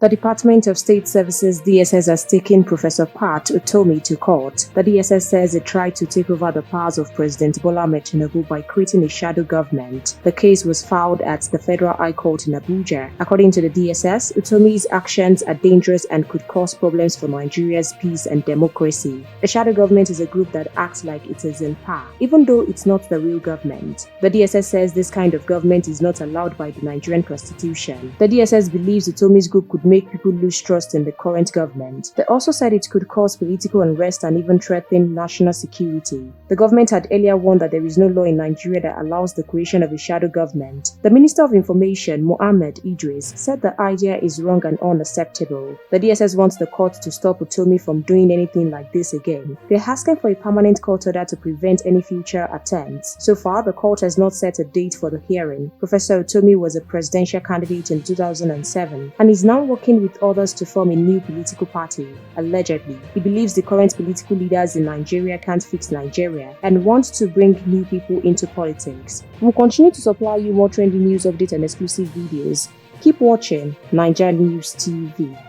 The Department of State Services DSS has taken Professor Pat Utomi to court. The DSS says it tried to take over the powers of President Bola Ahmed Tinubu by creating a shadow government. The case was filed at the Federal High Court in Abuja. According to the DSS, Utomi's actions are dangerous and could cause problems for Nigeria's peace and democracy. A shadow government is a group that acts like it is in power, even though it's not the real government. The DSS says this kind of government is not allowed by the Nigerian Constitution. The DSS believes Utomi's group could make people lose trust in the current government. They also said it could cause political unrest and even threaten national security. The government had earlier warned that there is no law in Nigeria that allows the creation of a shadow government. The Minister of Information, Mohammed Idris, said the idea is wrong and unacceptable. The DSS wants the court to stop Utomi from doing anything like this again. They're asking for a permanent court order to prevent any future attempts. So far, the court has not set a date for the hearing. Professor Utomi was a presidential candidate in 2007 and is now working with others to form a new political party. Allegedly, he believes the current political leaders in Nigeria can't fix Nigeria and wants to bring new people into politics. We'll continue to supply you more trending news updates and exclusive videos. Keep watching NaijaNews TV.